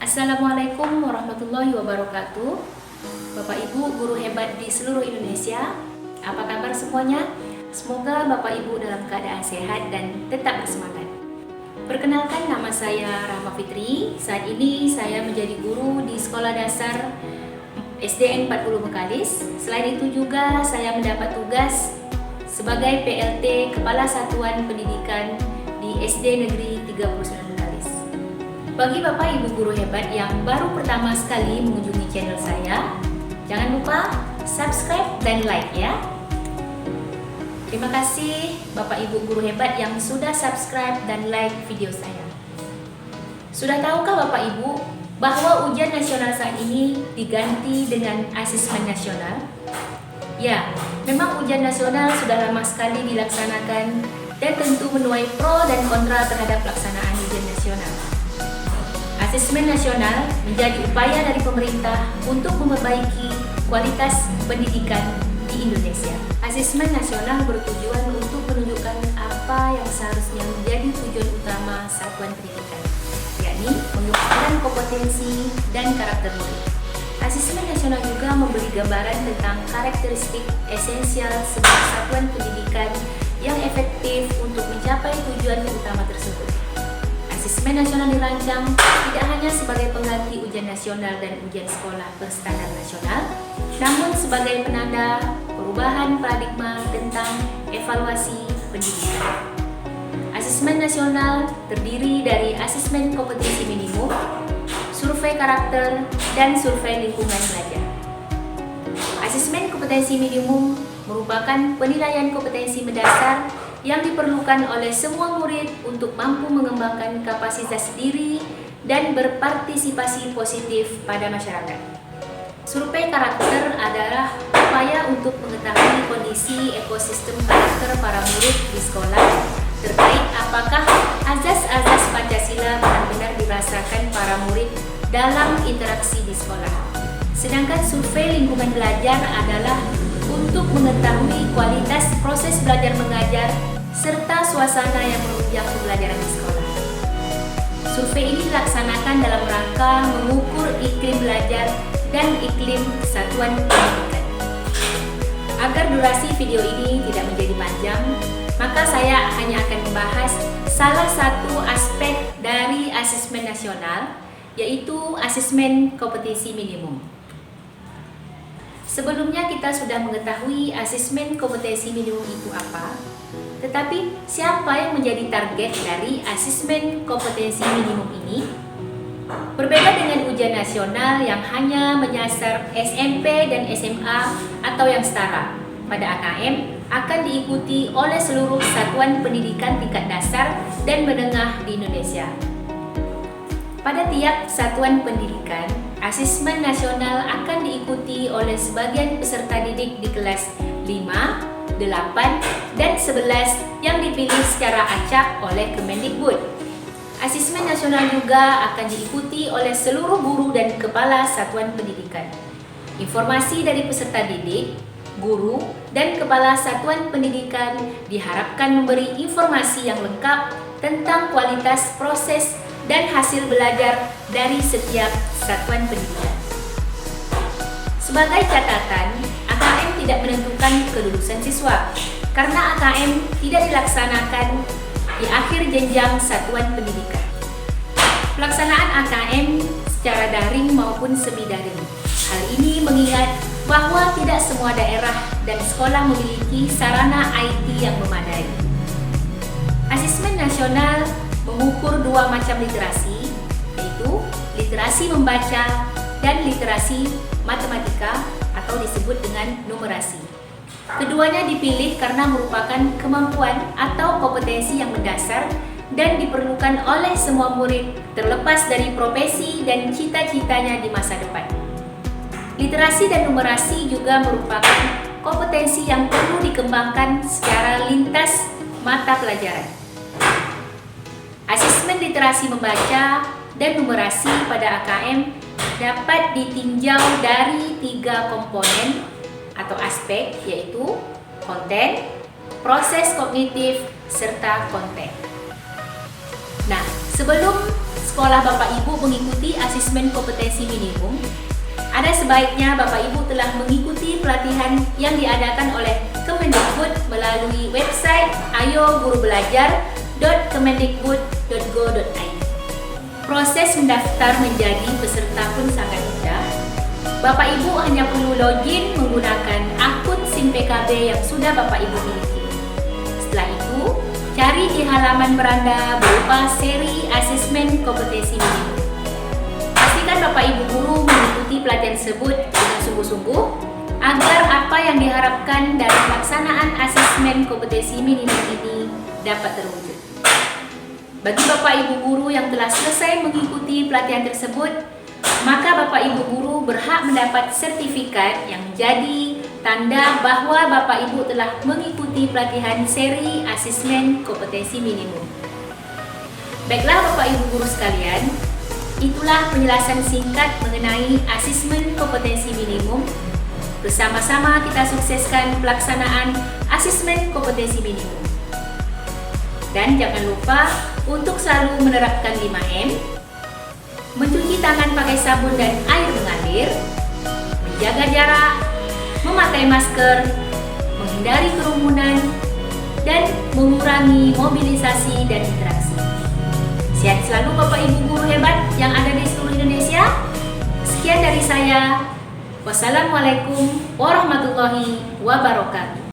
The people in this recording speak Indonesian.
Assalamualaikum warahmatullahi wabarakatuh. Bapak Ibu guru hebat di seluruh Indonesia, apa kabar semuanya? Semoga Bapak Ibu dalam keadaan sehat dan tetap bersemangat. Perkenalkan, nama saya Rahma Fitri. Saat ini saya menjadi guru di Sekolah Dasar SDN 40 Bekalis. Selain itu juga saya mendapat tugas sebagai PLT Kepala Satuan Pendidikan di SD Negeri 39 Bekalis. Bagi Bapak Ibu guru hebat yang baru pertama sekali mengunjungi channel saya, jangan lupa subscribe dan like ya. Terima kasih Bapak Ibu guru hebat yang sudah subscribe dan like video saya. Sudah tahukah Bapak Ibu bahwa ujian nasional saat ini diganti dengan asesmen nasional? Ya, memang ujian nasional sudah lama sekali dilaksanakan dan tentu menuai pro dan kontra terhadap pelaksanaan ujian nasional. Asesmen nasional menjadi upaya dari pemerintah untuk memperbaiki kualitas pendidikan di Indonesia. Asesmen nasional bertujuan untuk menunjukkan apa yang seharusnya menjadi tujuan utama satuan pendidikan, yakni pengukuran kompetensi dan karakter murid. Asesmen nasional juga memberi gambaran tentang karakteristik esensial sebuah satuan pendidikan yang efektif untuk mencapai tujuan utama tersebut. Asesmen nasional dirancang tidak hanya sebagai pengganti ujian nasional dan ujian sekolah berstandar nasional, namun sebagai penanda perubahan paradigma tentang evaluasi pendidikan. Asesmen nasional terdiri dari asesmen kompetensi minimum, survei karakter, dan survei lingkungan belajar. Asesmen kompetensi minimum merupakan penilaian kompetensi mendasar yang diperlukan oleh semua murid untuk mampu mengembangkan kapasitas diri dan berpartisipasi positif pada masyarakat. Survei karakter adalah upaya untuk mengetahui kondisi ekosistem karakter para murid di sekolah terkait apakah azas-azas Pancasila benar-benar dirasakan para murid dalam interaksi di sekolah. Sedangkan survei lingkungan belajar adalah untuk mengetahui kualitas proses belajar mengajar serta suasana yang menunjang pembelajaran di sekolah. Survei ini dilaksanakan dalam rangka mengukur iklim belajar dan iklim satuan pendidikan. Agar durasi video ini tidak menjadi panjang, maka saya hanya akan membahas salah satu aspek dari asesmen nasional, yaitu asesmen kompetensi minimum. Sebelumnya kita sudah mengetahui asesmen kompetensi minimum itu apa, tetapi siapa yang menjadi target dari asesmen kompetensi minimum ini? Berbeda dengan ujian nasional yang hanya menyasar SMP dan SMA atau yang setara, pada AKM akan diikuti oleh seluruh satuan pendidikan tingkat dasar dan menengah di Indonesia. Pada tiap satuan pendidikan, asesmen nasional akan diikuti oleh sebagian peserta didik di kelas 5, 8, dan 11 yang dipilih secara acak oleh Kemendikbud. Asesmen nasional juga akan diikuti oleh seluruh guru dan kepala satuan pendidikan. Informasi dari peserta didik, guru, dan kepala satuan pendidikan diharapkan memberi informasi yang lengkap tentang kualitas proses dan hasil belajar dari setiap satuan pendidikan. Sebagai catatan, AKM tidak menentukan kelulusan siswa karena AKM tidak dilaksanakan di akhir jenjang satuan pendidikan. Pelaksanaan AKM secara daring maupun semi-daring. Hal ini mengingat bahwa tidak semua daerah dan sekolah memiliki sarana IT yang memadai. Asesmen nasional mengukur dua macam literasi, yaitu literasi membaca dan literasi matematika atau disebut dengan numerasi. Keduanya dipilih karena merupakan kemampuan atau kompetensi yang mendasar dan diperlukan oleh semua murid terlepas dari profesi dan cita-citanya di masa depan. Literasi dan numerasi juga merupakan kompetensi yang perlu dikembangkan secara lintas mata pelajaran. Asesmen literasi membaca dan numerasi pada AKM dapat ditinjau dari 3 komponen atau aspek, yaitu konten, proses kognitif, serta konten. Nah, sebelum sekolah Bapak Ibu mengikuti asesmen kompetensi minimum, ada sebaiknya Bapak Ibu telah mengikuti pelatihan yang diadakan oleh Kemendikbud melalui website ayogurubelajar.kemendikbud.go.id. Proses mendaftar menjadi peserta pun sangat mudah. Bapak Ibu hanya perlu login menggunakan akun SIM PKB yang sudah Bapak Ibu miliki. Setelah itu, cari di halaman beranda berupa seri asesmen kompetensi minimum. Pastikan Bapak Ibu guru mengikuti pelatihan tersebut dengan sungguh-sungguh agar apa yang diharapkan dari pelaksanaan asesmen kompetensi minimum ini dapat terwujud. Bagi Bapak Ibu guru yang telah selesai mengikuti pelatihan tersebut, maka Bapak Ibu guru berhak mendapat sertifikat yang menjadi tanda bahwa Bapak Ibu telah mengikuti pelatihan seri asesmen kompetensi minimum. Baiklah Bapak Ibu guru sekalian, itulah penjelasan singkat mengenai asesmen kompetensi minimum. Bersama-sama kita sukseskan pelaksanaan asesmen kompetensi minimum. Dan jangan lupa untuk selalu menerapkan 5M, mencuci tangan pakai sabun dan air mengalir, menjaga jarak, memakai masker, menghindari kerumunan, dan mengurangi mobilisasi dan interaksi. Sehat selalu Bapak Ibu guru hebat yang ada di seluruh Indonesia. Sekian dari saya. Wassalamualaikum warahmatullahi wabarakatuh.